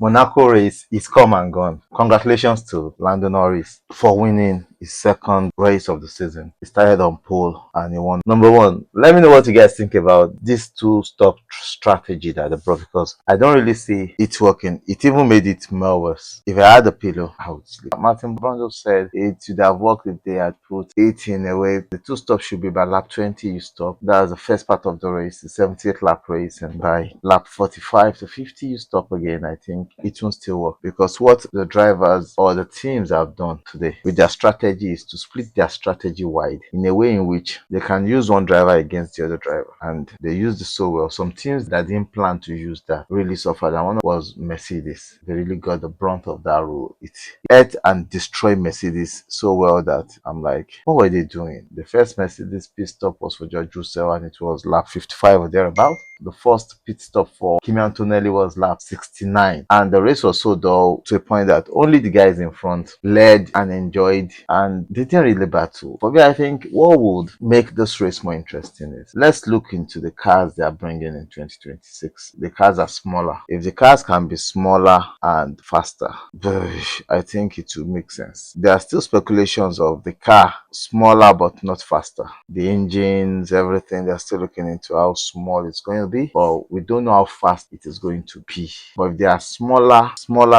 Monaco race is come and gone. Congratulations to Lando Norris for winning his second race of the season. He started on pole and he won. Number one, let me know what you guys think about this two-stop strategy that they brought, because I don't really see it working. It even made it more worse. If I had a pillow, I would sleep. Martin Brundle said it should have worked if they had put it in a way. The two-stop should be by lap 20 you stop. That's the first part of the race, the 78th lap race, and by lap 45 to 50 you stop again. I think it won't still work, because what the drivers or the teams have done today with their strategy is to split their strategy wide in a way in which they can use one driver against the other driver, and they used it so well. Some teams that didn't plan to use that really suffered, and one was Mercedes. They really got the brunt of that rule. It ate and destroyed Mercedes so well that I'm like, what were they doing? The first Mercedes pit stop was for George Russell, and it was lap 55 or thereabout. The first pit stop for Kimi Antonelli was lap 69, and the race was so dull to a point that only the guys in front led and enjoyed, and they didn't really battle. For me, I think what would make this race more interesting is, let's look into the cars they are bringing in 2026. The cars are smaller. If the cars can be smaller and faster, I think it will make sense. There are still speculations of the car smaller but not faster. The engines, everything, they're still looking into how small it's going to be, but we don't know how fast it is going to be. But if they are smaller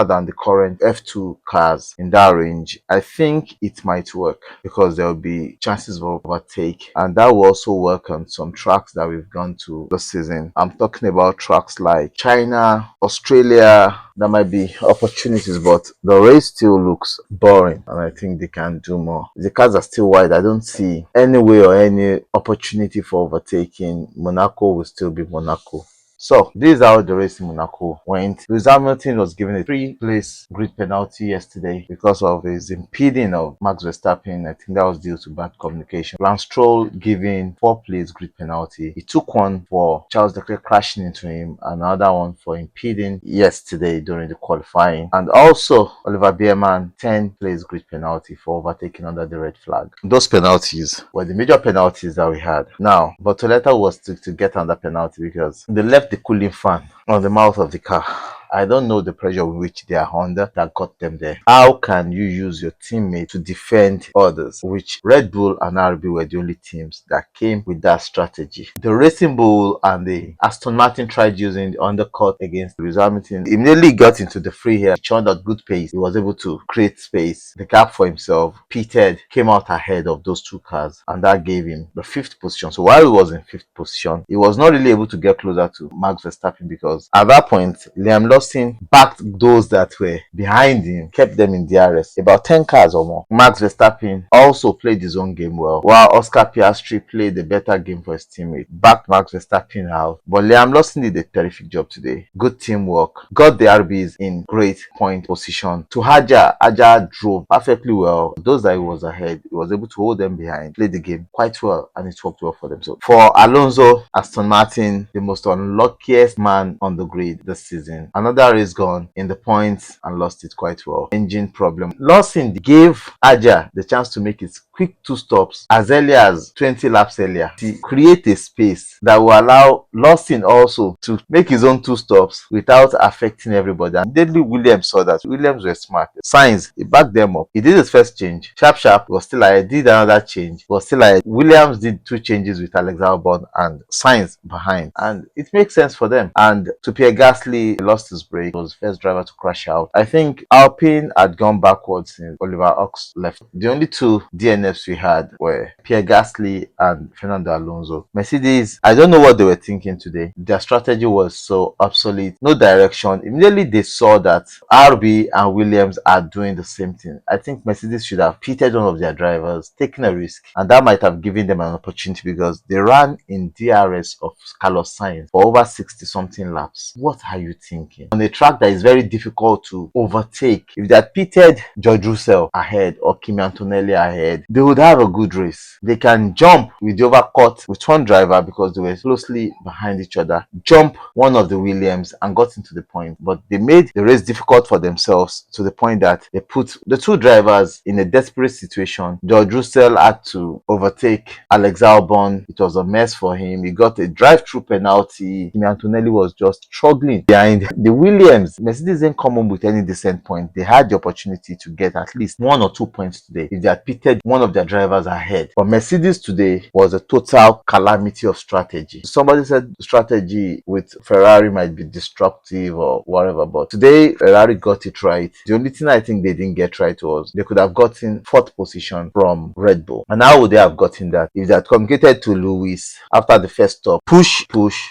than the current F2 cars in that range, I think it might work, because there will be chances of overtake, and that will also work on some tracks that we've gone to this season. I'm talking about tracks like China, Australia. There might be opportunities, but the race still looks boring, and I think they can do more. The cars are still wide. I don't see any way or any opportunity for overtaking. Monaco will still be Monaco. So this is how the race in Monaco went. Lewis Hamilton was given a 3-place grid penalty yesterday because of his impeding of Max Verstappen. I think that was due to bad communication. Lance Stroll given 4-place grid penalty. He took one for Charles Leclerc crashing into him, another one for impeding yesterday during the qualifying, and also Oliver Bierman 10-place grid penalty for overtaking under the red flag. Those penalties were the major penalties that we had. Now, Bortoleto was to get under penalty because they left the cooling fan on the mouth of the car. I don't know the pressure with which they are under that got them there. How can you use your teammate to defend others? Which Red Bull and RB were the only teams that came with that strategy. The Racing Bull and the Aston Martin tried using the undercut against Lewis Hamilton. He immediately got into the free here, churned out good pace. He was able to create space, the gap for himself. Pitted, came out ahead of those two cars, and that gave him the 5th position. So while he was in 5th position, he was not really able to get closer to Max Verstappen, because at that point, Liam Lawson backed those that were behind him, kept them in DRS, about 10 cars or more. Max Verstappen also played his own game well, while Oscar Piastri played a better game for his teammate, backed Max Verstappen out. But Liam Lawson did a terrific job today. Good teamwork, got the RBs in great point position. To Aja drove perfectly well. Those that he was ahead, he was able to hold them behind, played the game quite well, and it worked well for them. So for Alonso, Aston Martin, the most unluckiest man on the grid this season. Another race gone in the points and lost it quite well. Engine problem. Lawson gave Aja the chance to make his quick 2 stops as early as 20 laps earlier to create a space that will allow Lawson also to make his own 2 stops without affecting everybody. And Deadly Williams saw that. Williams were smart. Sainz, he backed them up. He did his first change. Sharp was still ahead. Did another change. Was still ahead. Williams did 2 changes with Alex Albon and Sainz behind. And it makes sense for them. And to Pierre Gasly lost his brake. He was the first driver to crash out. I think Alpine had gone backwards since Oliver Ox left. The only 2 DNFs we had were Pierre Gasly and Fernando Alonso. Mercedes, I don't know what they were thinking today. Their strategy was so obsolete. No direction. Immediately they saw that RB and Williams are doing the same thing. I think Mercedes should have pitted one of their drivers, taken a risk, and that might have given them an opportunity, because they ran in DRS of Carlos Sainz for over 60 something laps. What are you thinking? On a track that is very difficult to overtake, if they had pitted George Russell ahead or Kimi Antonelli ahead, they would have a good race. They can jump with the overcut with one driver because they were closely behind each other, jump one of the Williams and got into the point. But they made the race difficult for themselves to the point that they put the two drivers in a desperate situation. George Russell had to overtake Alex Albon. It was a mess for him. He got a drive-through penalty. Kimi Antonelli was just struggling behind the Williams. Mercedes didn't come home with any decent point. They had the opportunity to get at least 1 or 2 points today if they had pitted one of their drivers ahead. But Mercedes today was a total calamity of strategy. Somebody said strategy with Ferrari might be destructive or whatever, but today Ferrari got it right. The only thing I think they didn't get right was they could have gotten 4th position from Red Bull. And how would they have gotten that? If they had communicated to Lewis after the first stop, push,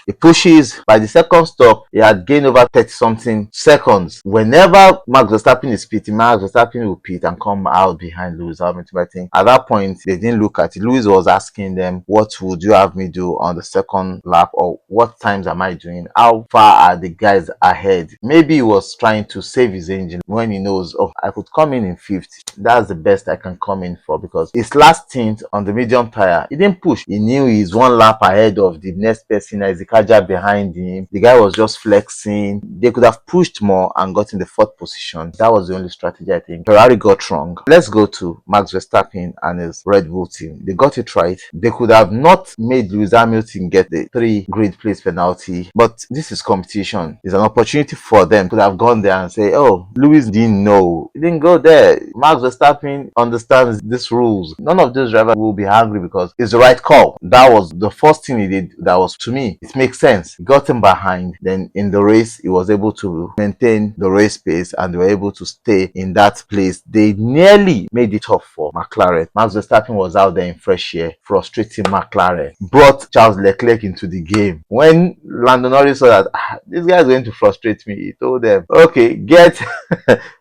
he pushes. By the second stop, he had gained over 30 something seconds. Whenever Max Verstappen is pitting, Max Verstappen will pit and come out behind Lewis Hamilton. I think at that point they didn't look at it. Lewis was asking them, what would you have me do on the second lap, or what times am I doing? How far are the guys ahead? Maybe he was trying to save his engine when he knows, oh, I could come in 5th. That's the best I can come in for, because his last stint on the medium tire, he didn't push. He knew he's 1 lap ahead of the next person, Izikaja behind him. The guy was just flexing. They could have pushed more and got in the 4th position. That was the only strategy I think Ferrari got wrong. Let's go to Max Verstappen and his Red Bull team. They got it right. They could have not made Lewis Hamilton get the 3 grid place penalty, but this is competition. It's an opportunity for them. Could have gone there and say, oh, Lewis didn't know. He didn't go there. Max Verstappen understands these rules. None of these drivers will be angry because it's the right call. That was the first thing he did. That was, to me, it makes sense. He got him behind. Then in the race, he was able to maintain the race pace and they were able to stay in that place. They nearly made it tough for McLaren. Max Verstappen was out there in fresh air, frustrating McLaren. Brought Charles Leclerc into the game. When Lando Norris saw that this guy is going to frustrate me, he told them, okay, get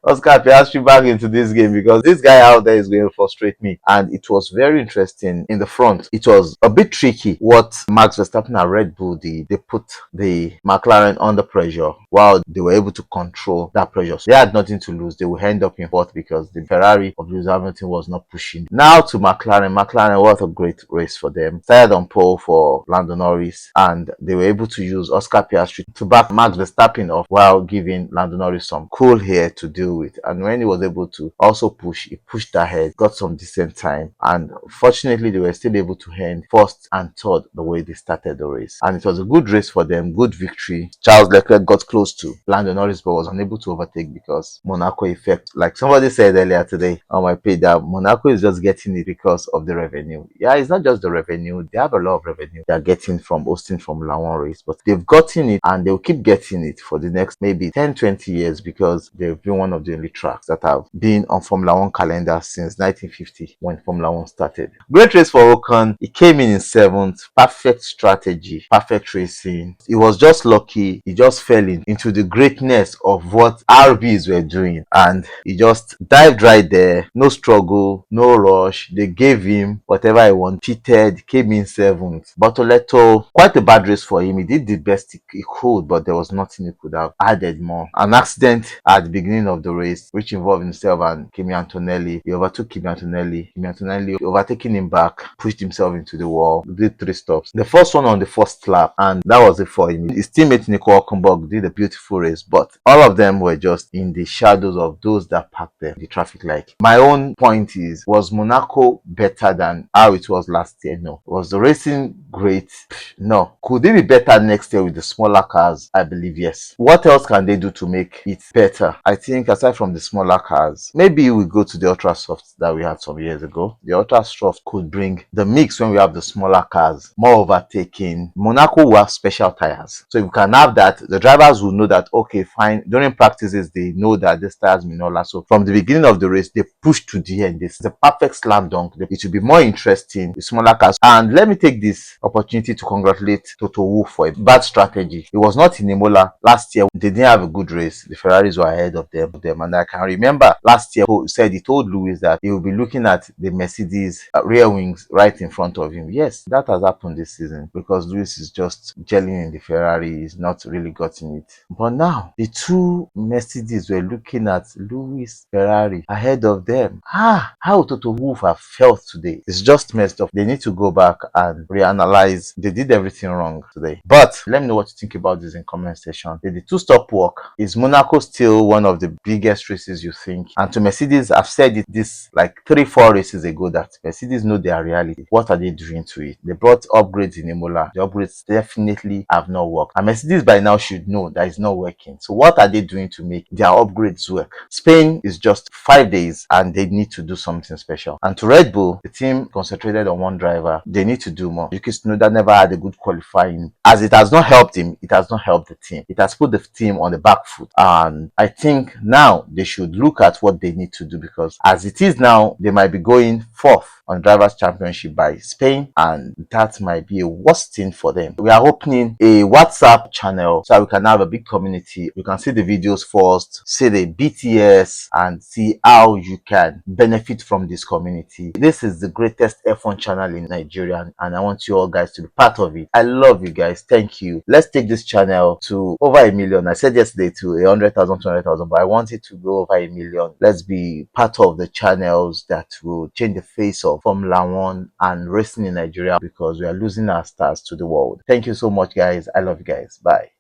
Oscar Piastri back into this game because this guy out there is going to frustrate me. And it was very interesting in the front. It was a bit tricky what Max Verstappen and Red Bull did. They put the McLaren under pressure while they were able to control that pressure. So they had nothing to lose. They would end up in 4th because the Ferrari of Lewis Hamilton was not pushing. Now to McLaren. McLaren, what a great race for them. Started on pole for Lando Norris and they were able to use Oscar Piastri to back Max Verstappen off while giving Lando Norris some cool hair to deal with. And when he was able to also push, he pushed ahead, got some decent time, and fortunately they were still able to end 1st and 3rd the way they started the race. And it was a good race for them, good victory. Charles Leclerc got close to Lando Norris but was unable to overtake because Monaco effect. Like somebody said earlier today on my page, that Monaco is just getting it because of the revenue. Yeah, it's not just the revenue. They have a lot of revenue they are getting from hosting Formula 1 race, but they've gotten it and they'll keep getting it for the next maybe 10-20 years because they've been one of the only tracks that have been on Formula 1 calendar since 1950 when Formula 1 started. Great race for Ocon. He came in 7th. Perfect strategy, perfect racing. He was just lucky. He just fell into the greatness of what RBs were doing and he just dived right there. No struggle, no rush. They gave him whatever he wanted. Cheated, came in 7th. Bortoleto, quite a bad race for him. He did the best he could, but there was nothing he could have added more. An accident at the beginning of the race, which involved himself and Kimi Antonelli. He overtook Kimi Antonelli. Kimi Antonelli overtaking him back, pushed himself into the wall, did 3 stops. The first one on the 1st lap, and that was it for him. His teammate Nico Hülkenberg did a beautiful race, but all of them were just in the shadows of those that parked there, the traffic light. My own point is, was Monaco better than how it was last year? No. Was the racing great? No. Could it be better next year with the smaller cars? I believe yes. What else can they do to make it better? I think aside from the smaller cars, maybe we go to the Ultra Soft that we had some years ago. The Ultra Soft could bring the mix when we have the smaller cars, more overtaking. Monaco will have special tires. So if we can have that, the drivers will know that, okay, fine. During practices, they know that this tires may not last. So from the beginning of the race, they push to the end. This is a perfect slam dunk. It will be more interesting, the smaller cars. And let me take this opportunity to congratulate Toto Wolff for a bad strategy. It was not in Imola last year. They didn't have a good race. The Ferraris were ahead. ahead of them. And I can remember last year Paul said he told Lewis that he will be looking at the Mercedes rear wings right in front of him. Yes, that has happened this season because Lewis is just gelling in the Ferrari. He's not really gotten it. But now the two Mercedes were looking at Lewis Ferrari ahead of them. How Toto Wolff have felt today. It's just messed up. They need to go back and reanalyze. They did everything wrong today. But let me know what you think about this in comment section. Did the two-stop work? Is Monaco still one of the biggest races you think? And to Mercedes, I've said it this like 3-4 races ago that Mercedes know their reality. What are they doing to it? They brought upgrades in Imola. The upgrades definitely have not worked. And Mercedes by now should know that it's not working. So what are they doing to make their upgrades work? Spain is just 5 days and they need to do something special. And to Red Bull, the team concentrated on one driver. They need to do more. Yuki Tsunoda never had a good qualifying. As it has not helped him, it has not helped the team. It has put the team on the back foot. And I think now they should look at what they need to do, because as it is now, they might be going fourth on Drivers' Championship by Spain, and that might be a worse thing for them. We are opening a WhatsApp channel so we can have a big community. You can see the videos first, see the BTS, and see how you can benefit from this community. This is the greatest F1 channel in Nigeria, and I want you all guys to be part of it. I love you guys. Thank you. Let's take this channel to over 1 million. I said yesterday to 100,000, 200,000, but I want it to go over 1 million. Let's be part of the channels that will change the face of Formula One and racing in Nigeria, because we are losing our stars to the world. Thank you so much, guys. I love you guys. Bye.